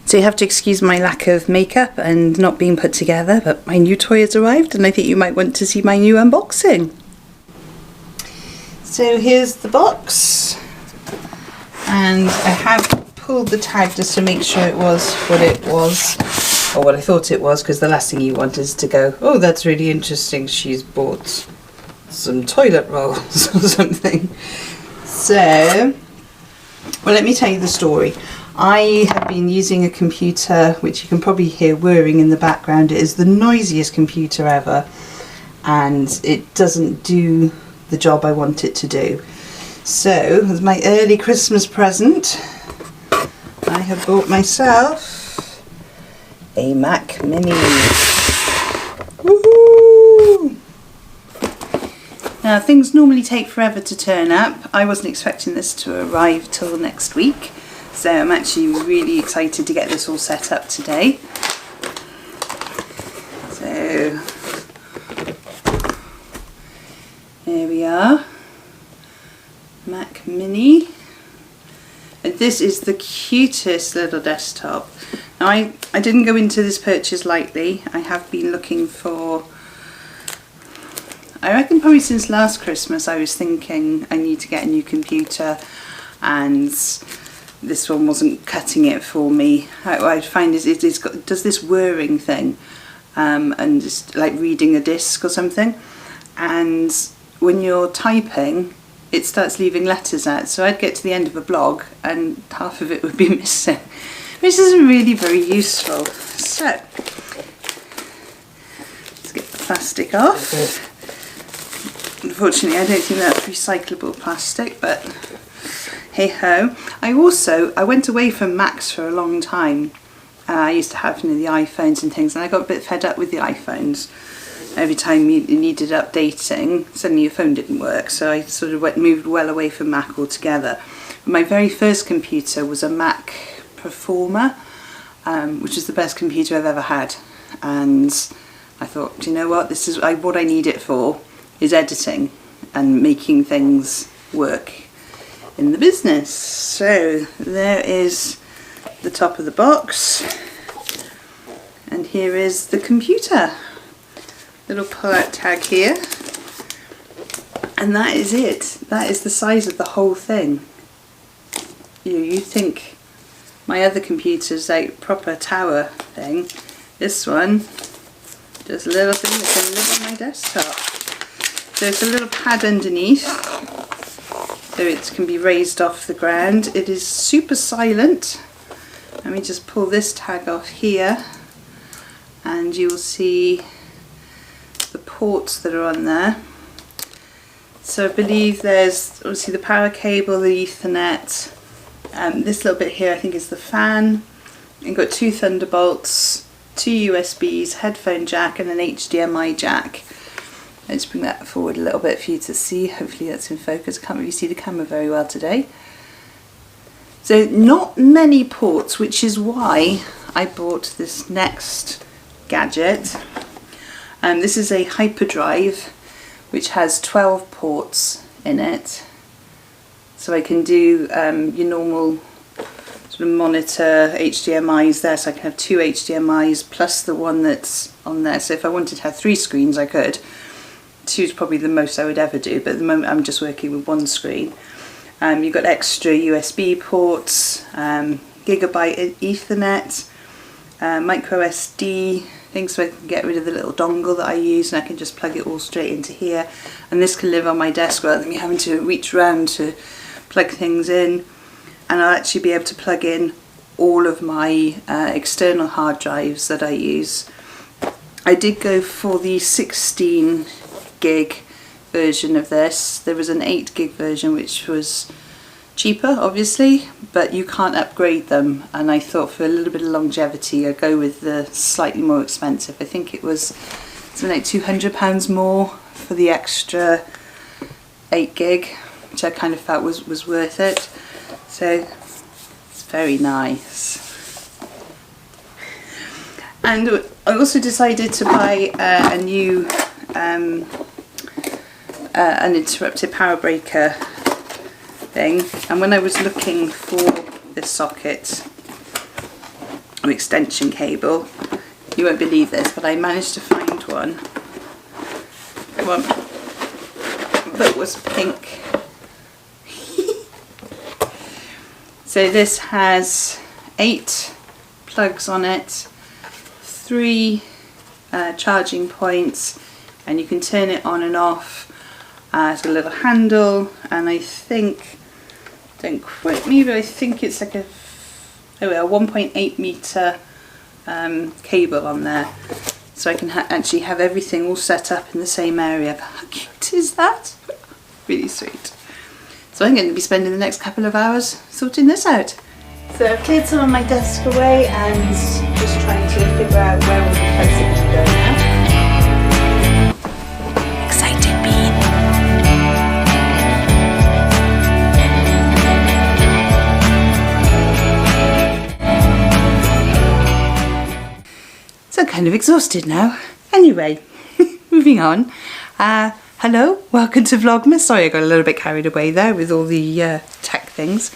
So you have to excuse my lack of makeup and not being put together, but my new toy has arrived and I think you might want to see my new unboxing. So here's the box, and I have pulled the tag just to make sure it was what it was, or what I thought it was, because the last thing you want is to go, oh, that's really interesting, she's bought some toilet rolls or something. So, well, let me tell you the story. I have been using a computer which you can probably hear whirring in the background. It is the noisiest computer ever, and it doesn't do the job I want it to do. So, as my early Christmas present, I have bought myself a Mac Mini. Woohoo! Now, things normally take forever to turn up. I wasn't expecting this to arrive till next week. So I'm actually really excited to get this all set up today. So here we are, Mac Mini. And this is the cutest little desktop. Now I didn't go into this purchase lightly. I have been looking for, I reckon probably since last Christmas I was thinking I need to get a new computer, and this one wasn't cutting it for me. What I find is it does this whirring thing, and just like reading a disc or something, and when you're typing it starts leaving letters out, so I'd get to the end of a blog and half of it would be missing, which isn't really very useful. So let's get the plastic off. Unfortunately I don't think that's recyclable plastic, but hey ho. I went away from Macs for a long time. I used to have, the iPhones and things, and I got a bit fed up with the iPhones. Every time you needed updating, suddenly your phone didn't work, so I sort of moved well away from Mac altogether. My very first computer was a Mac Performer, which is the best computer I've ever had, and I thought, do you know what, this is what I need it for, is editing and making things work in the business. So there is the top of the box, and here is the computer. Little pull-out tag here, and that is it. That is the size of the whole thing. You think my other computer's like proper tower thing. This one, just a little thing that can live on my desktop. So it's a little pad underneath, so it can be raised off the ground. It is super silent. Let me just pull this tag off here, and you will see the ports that are on there. So I believe there's obviously the power cable, the Ethernet, this little bit here I think is the fan. You've got 2 Thunderbolts, 2 USBs, headphone jack and an HDMI jack. Let's bring that forward a little bit for you to see. Hopefully that's in focus. I can't really see the camera very well today. So not many ports, which is why I bought this next gadget. This is a hyperdrive which has 12 ports in it, so I can do your normal sort of monitor HDMIs there, so I can have 2 HDMIs plus the one that's on there. So if I wanted to have 3 screens I could. 2 is probably the most I would ever do, but at the moment I'm just working with 1 screen. You've got extra USB ports, Gigabyte Ethernet, micro SD things, so I can get rid of the little dongle that I use and I can just plug it all straight into here, and this can live on my desk rather than me having to reach around to plug things in. And I'll actually be able to plug in all of my external hard drives that I use. I did go for the 16 gig version of this. There was an 8 gig version which was cheaper obviously, but you can't upgrade them, and I thought for a little bit of longevity I'd go with the slightly more expensive. I think it was something like £200 more for the extra 8 gig, which I kind of felt was worth it. So it's very nice. And I also decided to buy a new uninterrupted power breaker thing, and when I was looking for this socket or extension cable. You won't believe this, but I managed to find one. Come on. That was pink. So this has 8 plugs on it, 3 charging points, and you can turn it on and off. It's got a little handle, and I think, don't quote me, but I think it's like a 1.8 metre cable on there. So I can actually have everything all set up in the same area. How cute is that? Really sweet. So I'm going to be spending the next couple of hours sorting this out. So I've cleared some of my desk away and just trying to figure out where all the places can go now. Excited bean. So I'm kind of exhausted now. Anyway, moving on. Hello, welcome to Vlogmas. Sorry, I got a little bit carried away there with all the tech things.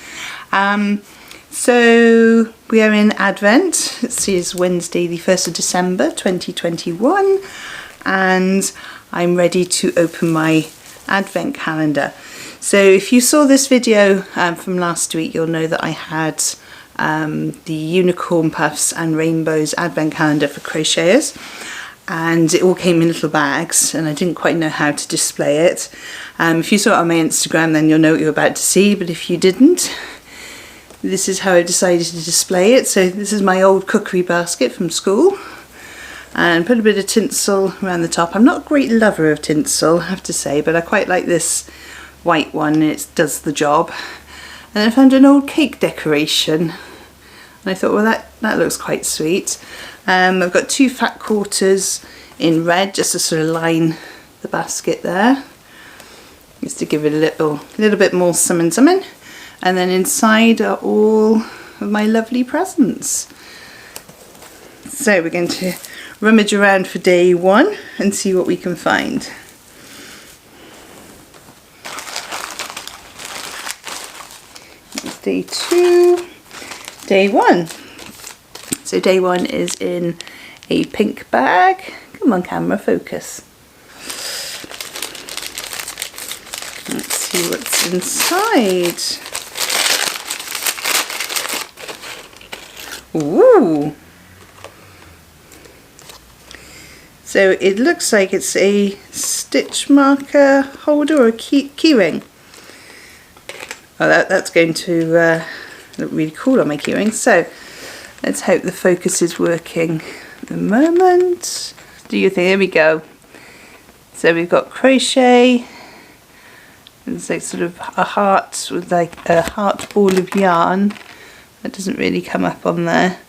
So we are in Advent. This is Wednesday the 1st of December 2021, and I'm ready to open my Advent calendar. So if you saw this video from last week, you'll know that I had the Unicorn Puffs and Rainbows Advent calendar for crocheters. And it all came in little bags, and I didn't quite know how to display it. If you saw it on my Instagram, then you'll know what you're about to see, but if you didn't, this is how I decided to display it. So this is my old cookery basket from school, and put a bit of tinsel around the top. I'm not a great lover of tinsel, I have to say, but I quite like this white one. It does the job. And then I found an old cake decoration, and I thought, well, that looks quite sweet. I've got 2 fat quarters in red, just to sort of line the basket there, just to give it a little bit more summon. And then inside are all of my lovely presents. So we're going to rummage around for day 1 and see what we can find. Here's day 2, day 1. So day 1 is in a pink bag. Come on, camera, focus. Let's see what's inside. Ooh! So it looks like it's a stitch marker holder or a key ring. Oh, that's going to look really cool on my key ring. So let's hope the focus is working at the moment. Do you think? There we go. So we've got crochet. It's like sort of a heart with like a heart ball of yarn. That doesn't really come up on there.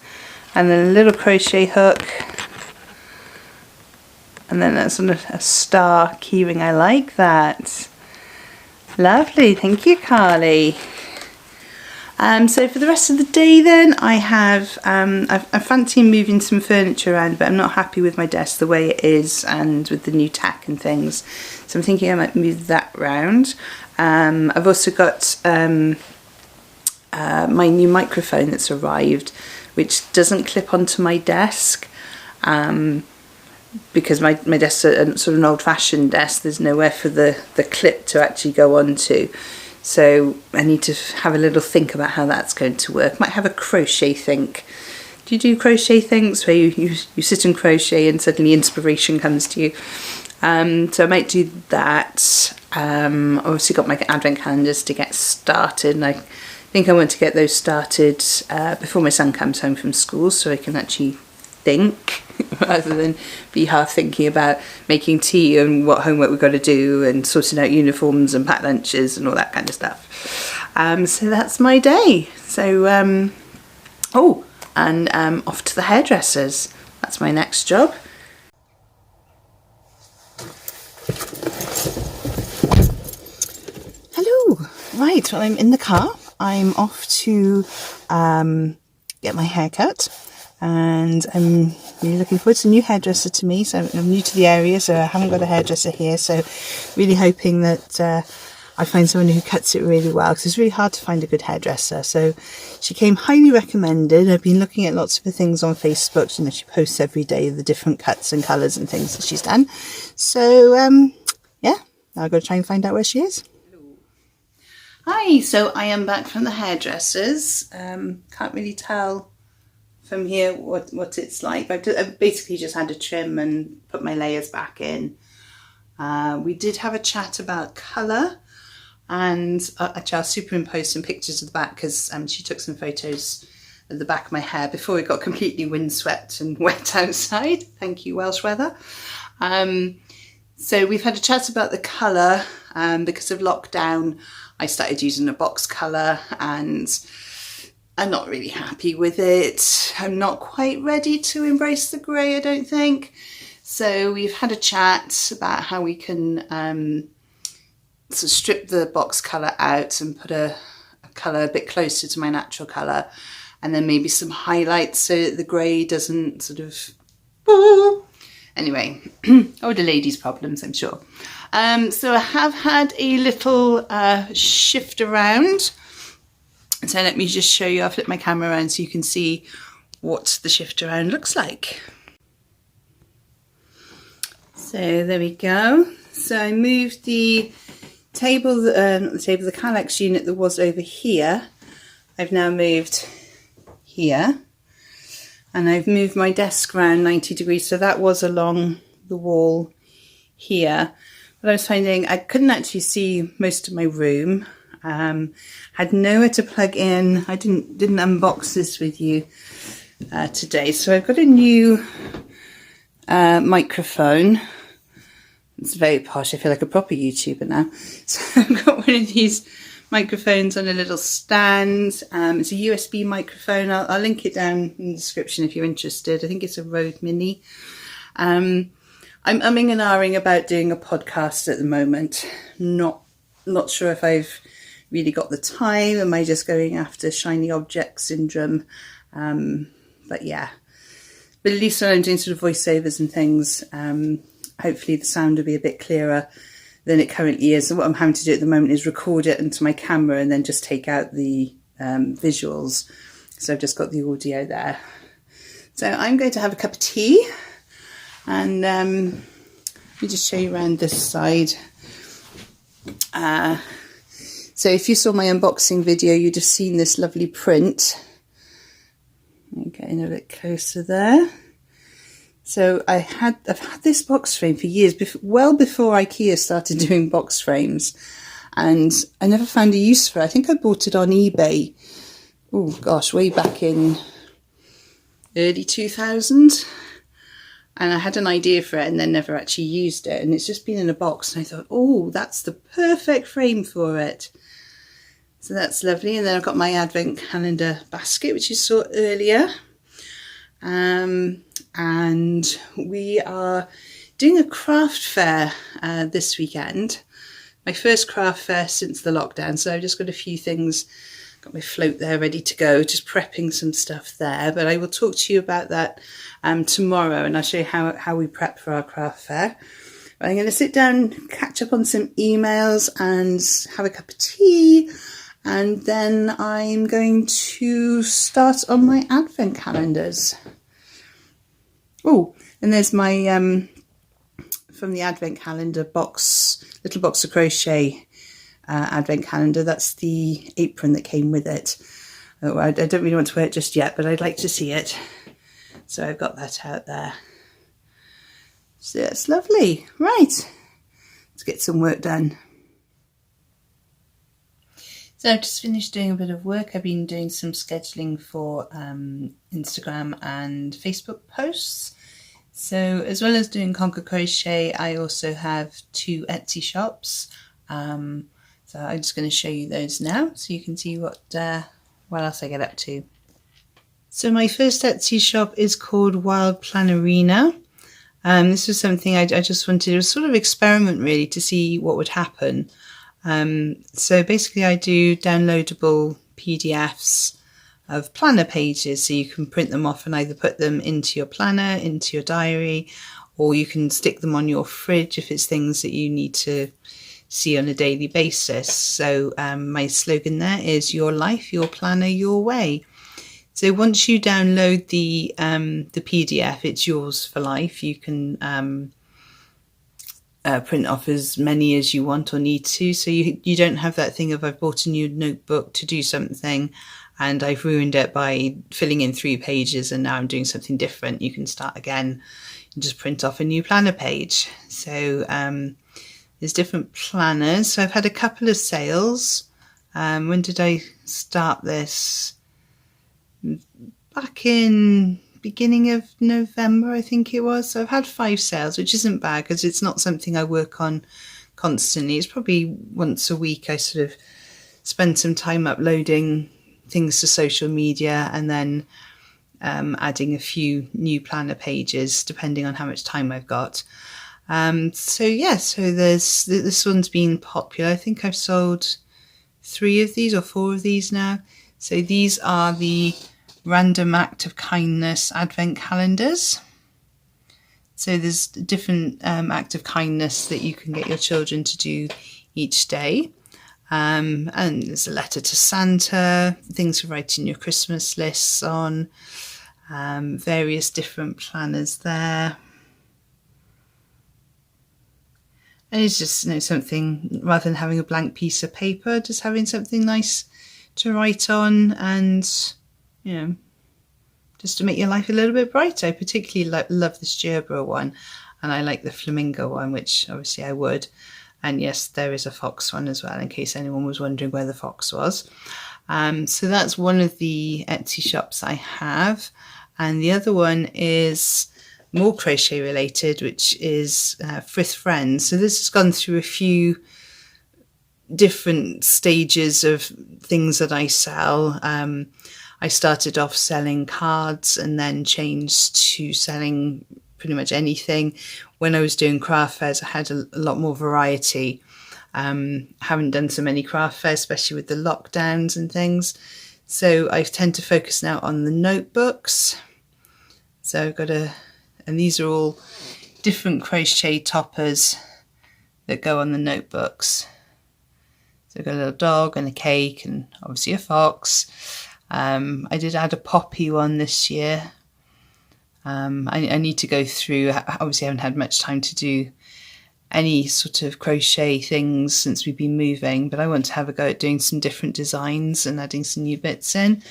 And then a little crochet hook. And then that's sort of a star keyring. I like that. Lovely. Thank you, Carly. So for the rest of the day then, I have, I fancy moving some furniture around, but I'm not happy with my desk the way it is and with the new tack and things. So I'm thinking I might move that round. I've also got my new microphone that's arrived, which doesn't clip onto my desk. Because my desk's a sort of an old-fashioned desk, there's nowhere for the clip to actually go onto. So I need to have a little think about how that's going to work. Might have a crochet think. Do you do crochet things where you sit and crochet and suddenly inspiration comes to you? So I might do that. I've obviously got my advent calendars to get started, and I think I want to get those started before my son comes home from school, so I can actually think rather than be half thinking about making tea and what homework we've got to do and sorting out uniforms and packed lunches and all that kind of stuff. So that's my day. So off to the hairdressers. That's my next job. Hello. Right, well, I'm in the car. I'm off to get my hair cut. And I'm really looking forward to a new hairdresser to me. So I'm new to the area, so I haven't got a hairdresser here. So really hoping that I find someone who cuts it really well, because it's really hard to find a good hairdresser. So she came highly recommended. I've been looking at lots of the things on Facebook. You know, she posts every day the different cuts and colours and things that she's done. So yeah, now I've got to try and find out where she is. Hi, so I am back from the hairdressers. Can't really tell from here what it's like. I've basically just had a trim and put my layers back in. We did have a chat about colour, and actually I'll superimpose some pictures of the back, because she took some photos of the back of my hair before it got completely windswept and wet outside. Thank you, Welsh weather. So we've had a chat about the colour. Because of lockdown, I started using a box colour and I'm not really happy with it. I'm not quite ready to embrace the grey, I don't think. So we've had a chat about how we can sort of strip the box colour out and put a colour a bit closer to my natural colour, and then maybe some highlights so that the grey doesn't sort of... Anyway, all the ladies' problems, I'm sure. So I have had a little shift around. So let me just show you. I'll flip my camera around so you can see what the shift around looks like. So there we go. So I moved the table, not the table, the Kallax unit that was over here. I've now moved here. And I've moved my desk around 90 degrees, so that was along the wall here. But I was finding I couldn't actually see most of my room. Had nowhere to plug in. I didn't unbox this with you today. So I've got a new microphone. It's very posh. I feel like a proper YouTuber now. So I've got one of these microphones on a little stand. It's a USB microphone. I'll link it down in the description if you're interested. I think it's a Rode Mini. I'm umming and ahhing about doing a podcast at the moment. Not sure if I've really got the time. Am I just going after shiny object syndrome? But yeah. But at least when I'm doing sort of voiceovers and things, hopefully the sound will be a bit clearer than it currently is. And what I'm having to do at the moment is record it into my camera and then just take out the visuals. So I've just got the audio there. So I'm going to have a cup of tea, and let me just show you around this side. So if you saw my unboxing video, you'd have seen this lovely print. Getting a bit closer there. So I've had this box frame for years, well before IKEA started doing box frames, and I never found a use for it. I think I bought it on eBay, oh gosh, way back in early 2000, and I had an idea for it and then never actually used it, and it's just been in a box, and I thought, oh, that's the perfect frame for it. So that's lovely. And then I've got my advent calendar basket, which you saw earlier. And we are doing a craft fair this weekend. My first craft fair since the lockdown. So I've just got a few things, got my float there ready to go, just prepping some stuff there. But I will talk to you about that tomorrow, and I'll show you how we prep for our craft fair. But I'm going to sit down, catch up on some emails and have a cup of tea. And then I'm going to start on my advent calendars. Oh, and there's my, from the advent calendar box, little box of crochet advent calendar. That's the apron that came with it. Oh, I don't really want to wear it just yet, but I'd like to see it. So I've got that out there. So that's lovely. Right, let's get some work done. So I've just finished doing a bit of work. I've been doing some scheduling for Instagram and Facebook posts. So as well as doing Conquer Crochet, I also have 2 Etsy shops. So I'm just going to show you those now so you can see what else I get up to. So my first Etsy shop is called Wild Planarina. This was something I just wanted to sort of experiment really to see what would happen. So basically I do downloadable PDFs of planner pages, so you can print them off and either put them into your planner, into your diary, or you can stick them on your fridge if it's things that you need to see on a daily basis. So my slogan there is your life, your planner, your way. So once you download the PDF, it's yours for life. You can print off as many as you want or need to. So you don't have that thing of I've bought a new notebook to do something and I've ruined it by filling in 3 pages and now I'm doing something different. You can start again and just print off a new planner page. So there's different planners. So I've had a couple of sales. When did I start this? Back in beginning of November, I think it was. So I've had 5 sales, which isn't bad because it's not something I work on constantly. It's probably once a week I sort of spend some time uploading things to social media and then adding a few new planner pages depending on how much time I've got. So this one's been popular. I think I've sold 3 of these or 4 of these now. So these are the Random Act of Kindness Advent calendars. So there's different act of kindness that you can get your children to do each day. And there's a letter to Santa, things for writing your Christmas lists on, various different planners there. And it's just, something, rather than having a blank piece of paper, just having something nice to write on and, just to make your life a little bit brighter. I particularly love this gerbera one, and I like the flamingo one, which obviously I would. And yes, there is a fox one as well, in case anyone was wondering where the fox was. So that's one of the Etsy shops I have. And the other one is more crochet related, which is Frith Friends. So this has gone through a few different stages of things that I sell. I started off selling cards and then changed to selling pretty much anything. When I was doing craft fairs, I had a lot more variety. Haven't done so many craft fairs, especially with the lockdowns and things. So I tend to focus now on the notebooks. So I've got and these are all different crochet toppers that go on the notebooks. So I've got a little dog and a cake and obviously a fox. I did add a poppy one this year. I need to go through, obviously I haven't had much time to do any sort of crochet things since we've been moving, but I want to have a go at doing some different designs and adding some new bits in.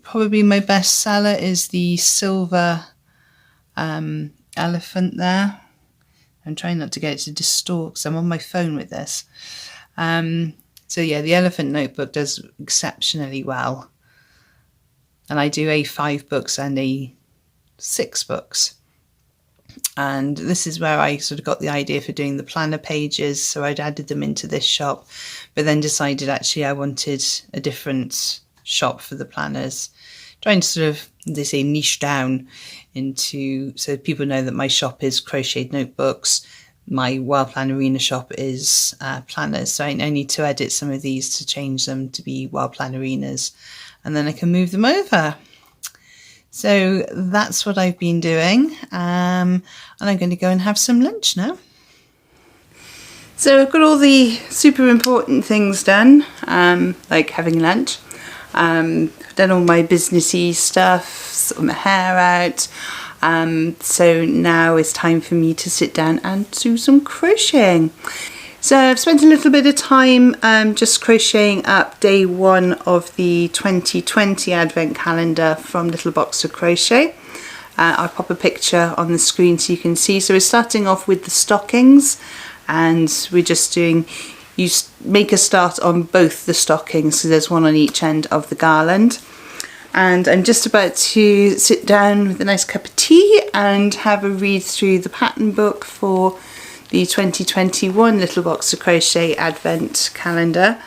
Probably my best seller is the silver elephant there. I'm trying not to get it to distort because I'm on my phone with this. So yeah, the elephant notebook does exceptionally well. And I do A5 books and A6 books. And this is where I sort of got the idea for doing the planner pages. So I'd added them into this shop, but then decided actually I wanted a different shop for the planners. Trying to sort of, they say, niche down into, so people know that my shop is crocheted notebooks. My Wild Plannerina shop is planners. So I need to edit some of these to change them to be Wild Plannerinas. And then I can move them over. So that's what I've been doing. And I'm going to go and have some lunch now. So I've got all the super important things done, like having lunch. I've done all my businessy stuff, sort my hair out. So now it's time for me to sit down and do some crocheting. So I've spent a little bit of time just crocheting up day 1 of the 2020 advent calendar from Little Box of Crochet. I'll pop a picture on the screen so you can see. So we're starting off with the stockings, and we're just doing, you make a start on both the stockings, so there's one on each end of the garland. And I'm just about to sit down with a nice cup of tea and have a read through the pattern book for the 2021 Little Box of Crochet Advent Calendar,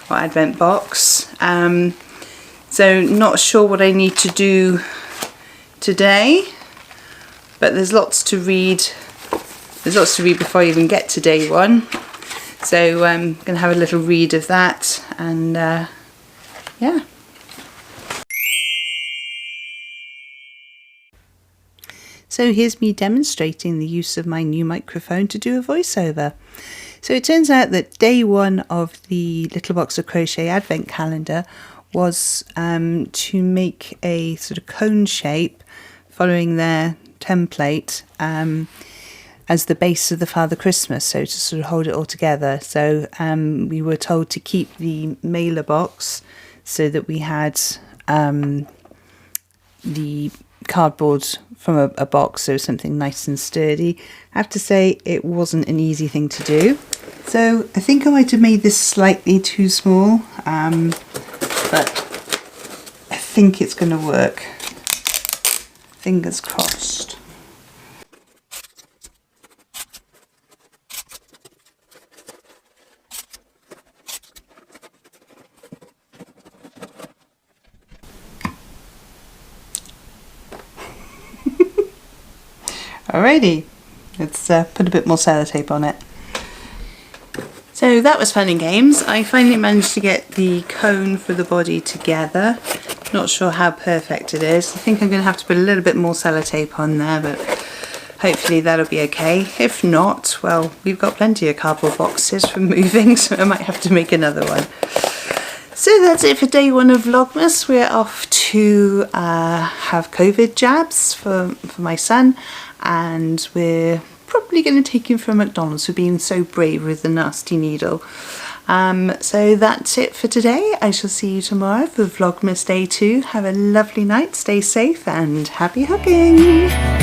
or Advent Box. So not sure what I need to do today, but there's lots to read. There's lots to read before I even get to day 1. So I'm going to have a little read of that, and yeah. So here's me demonstrating the use of my new microphone to do a voiceover. So it turns out that day one of the Little Box of Crochet Advent Calendar was to make a sort of cone shape following their template as the base of the Father Christmas, so to sort of hold it all together. So we were told to keep the mailer box so that we had the cardboard from a box, so something nice and sturdy. I have to say it wasn't an easy thing to do. So I think I might have made this slightly too small, but I think it's going to work. Fingers crossed. Alrighty, let's put a bit more sellotape on it. So that was fun and games. I finally managed to get the cone for the body together. Not sure how perfect it is. I think I'm going to have to put a little bit more sellotape on there, but hopefully that'll be okay. If not, well, we've got plenty of cardboard boxes for moving, so I might have to make another one. So that's it for day one of Vlogmas. We're off to have COVID jabs for my son, and we're probably going to take him from McDonald's for being so brave with the nasty needle. So that's it for today. I shall see you tomorrow for Vlogmas day 2. Have a lovely night, stay safe, and happy hugging!